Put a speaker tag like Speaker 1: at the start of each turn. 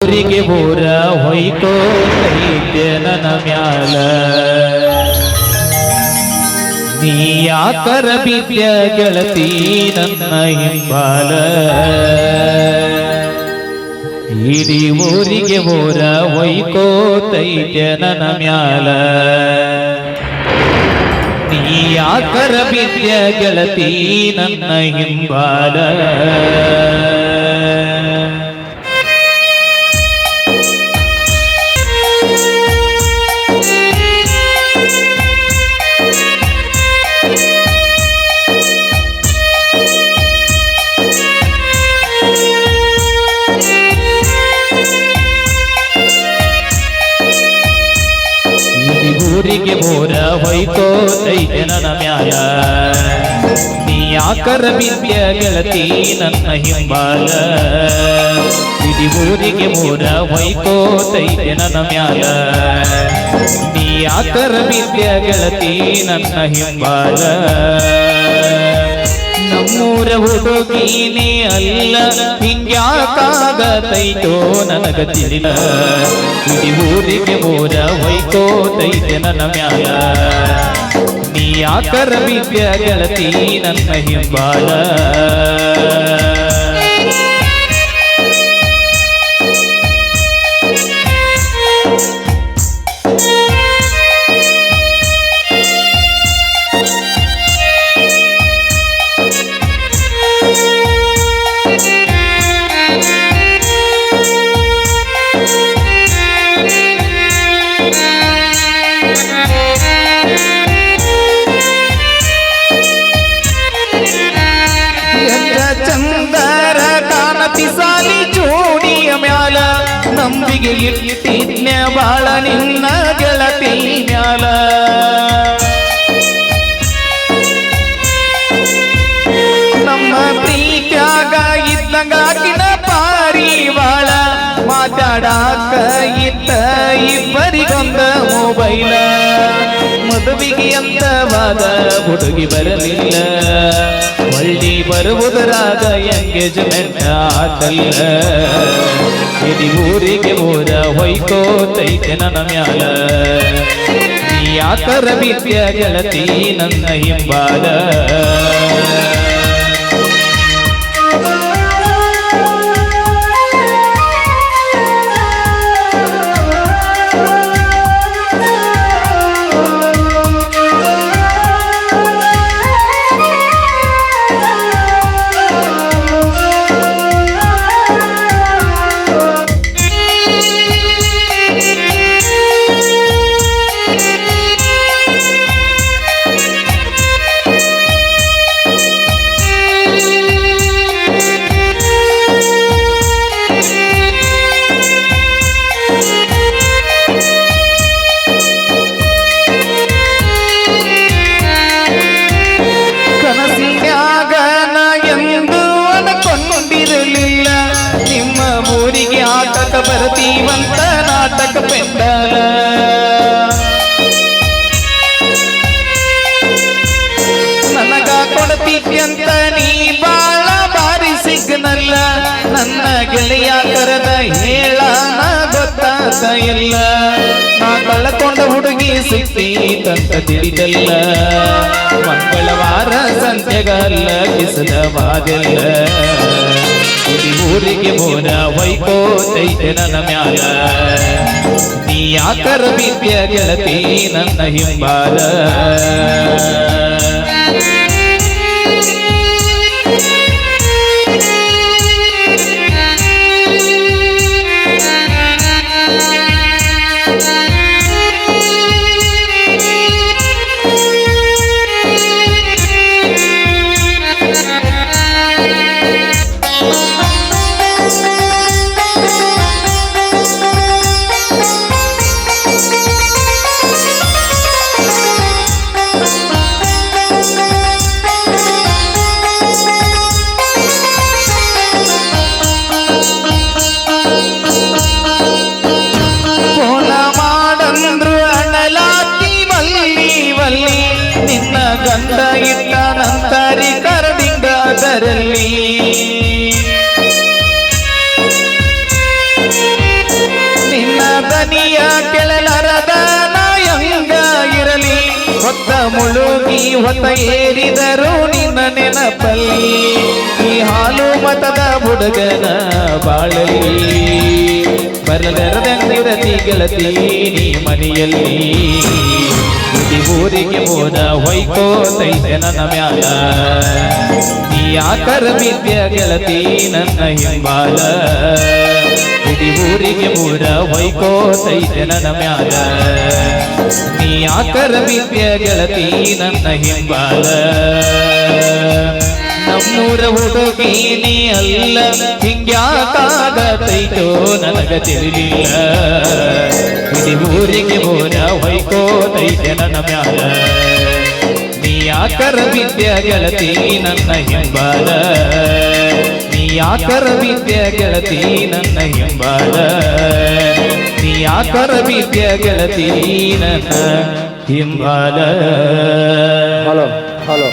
Speaker 1: ಊರಿಗೆ ಊರ ಹೊಯ್ಕೋತೈತೆ ನನ್ನ ಮ್ಯಾಲ ನೀ ಯಾಕರ ಬಿದ್ಯ ಗೆಳತಿ ನನ್ನ ಹಿಂಬಾಲ ಇಡೀ ಊರಿಗೆ ಊರ ಹೊಯ್ಕೋತೈತೆ ನನ್ನ ಮ್ಯಾಲ ನೀ ಯಾಕರ ಬಿದ್ಯ ಗೆಳತಿ ನನ್ನ ಹಿಂಬಾಲ ಊರಿಗೆ ಬೋರ ಹೊಯ್ಕೋತೈತೆ ನನ್ನ ಮ್ಯಾಲ ನೀ ಯಾಕರ ಬಿದ್ಯ ಗೆಳತಿ ನನ್ನ ಹಿಂಬಾಲ ಇಡೀ ಊರಿಗೆ ಬೋರ ಹೊಯ್ಕೋತೈತೆ ನನ್ನ ಮ್ಯಾಲ ನೀ ಯಾಕರ ಬಿದ್ಯ ಗೆಳತಿ ನನ್ನ ಹಿಂಬಾಲ ನಮ್ಮೂರ ಹುಡುಗೀನೇ ಅಲ್ಲ ಹಿಂಗ್ಯಾಕಾಗತೈತೋ ನನಗ ತಿಳಿಲ ಇಡೀ ಊರಿಗೆ ಊರ ಹೊಯ್ಕೋತೈತೆ ನನ್ನ ಮ್ಯಾಲ ನೀ ಯಾಕರ ಬಿದ್ಯ ಗೆಳತಿ ನನ್ನ ಹಿಂಬಾಲ ಚಂದರ ಕಾಣತಿ ಸಾಲಿ ಜೋಡಿಯ ಮ್ಯಾಲ ನಂಬಿಗೆ ಇಟ್ಟಿದ್ನ ಬಾಳ ನಿನ್ನ ಗೆಳತಿ ಮ್ಯಾಲ ನಮ್ಮ ಪ್ರೀತ್ಯಾಗ ಇದ್ದಂಗಾಕಿನ ಪಾರಿ ಬಾಳ ಮಾತಾಡಾಕ ಇತ್ತ ಇಬ್ಬರಿಗೊಂದ ಮೊಬೈಲ ಮದುವೆಗೆ ಅಂತವಾದ ಹುಡುಗಿ ಬರಲಿಲ್ಲ ಹೊಳ್ಳಿ ಬರುವುದರಾಗ ಎಂಗೇಜ್ಮೆಂಟ್ ಆತಲ್ಲ ಇಡೀ ಊರಿಗೆ ಊರ ಹೊಯ್ಕೋತೈತೆ ನನ್ನ ಮ್ಯಾಲ ನೀ ಯಾಕರ ಬಿದ್ಯ ಗೆಳತಿ ನನ್ನ ಹಿಂಬಾಲ ಬರ್ತೀವಂತ ನಾಟಕ ಪೆಂಡಲ ನನಗ ಕೊಡ್ತಿದ್ಯಂತ ನೀ ಬಾಳ ಬಾರಿ ಸಿಗ್ನಲ್ಲ ನನ್ನ ಗೆಳೆಯ ಕರೆದ ಹೇಳನ ಗೊತ್ತಾತ ಇಲ್ಲ ನಾ ಕಳ್ಕೊಂಡ ಹುಡುಗಿ ಸಿಕ್ತೀತಂತ ತಿಳಿದಲ್ಲ ಮಂಗಳವಾರ ಸಂತೆಗಲ್ಲ ಕಿಸದ ಬಾದೆಲ್ಲ ಇಡೀ ಊರಿಗೆ ಬೋರ ಹೊಯ್ಕೋತೈತೆ ನನ್ನ ಮ್ಯಾಲ ನೀ ಯಾಕರ ಬಿದ್ಯ ಗೆಳತಿ ನನ್ನ ಹಿಂಬಾಲ ಹೊತ್ತ ಏರಿದರು ನಿನ್ನ ನೆನಪಲ್ಲಿ ಈ ಹಾಲು ಮತದ ಹುಡುಗನ ಬಾಳಲಿ ಬರದರದಂಗಿರತಿ ಗೆಳತಿ ನೀ ಮನೆಯಲ್ಲಿ ಇಡೀ ಊರಿಗೆ ಮೋದ ಹೊಯ್ಕೋತೈತೆ ನನ್ನ ಮ್ಯಾಲ ನೀ ಯಾಕರ ವಿದ್ಯ ಗೆಳತಿ ನನ್ನ ಹಿಂಬಾಲ ಇಡೀ ಊರಿಗೆ ಮೂರ ಹೊಯ್ಕೋತೈತೆ ನನ್ನ ಮ್ಯಾಲ ನೀ ಯಾಕರ ವಿದ್ಯ ಗೆಳತಿ ನನ್ನ ಹಿಂಬಾಲ ನಮ್ಮೂರ ಹುಡುಗಿ ನೀ ಅಲ್ಲ ಹಿಂಗ್ಯಾಕಾಗತೈತೋ ನನಗ ತಿಳಿಲಿಲ್ಲ ಇಡೀ ಊರಿಗೆ ಮೂರ ಹೊಯ್ಕೋತೈತೆ ನನ್ನ ಮ್ಯಾಲ ನೀ ಯಾಕರ ವಿದ್ಯ ಗೆಳತಿ ನನ್ನ ಹಿಂಬಾಲ ನೀ ಯಾಕರ ವಿದ್ಯ ಗೆಳತಿ ನನ್ನ ಹಿಂಬಾಲ ನೀ ಯಾಕರ ವಿದ್ಯ ಗೆಳತಿ ನನ್ನ ಹಿಂಬಾಲ
Speaker 2: ಹಲೋ ಹಲೋ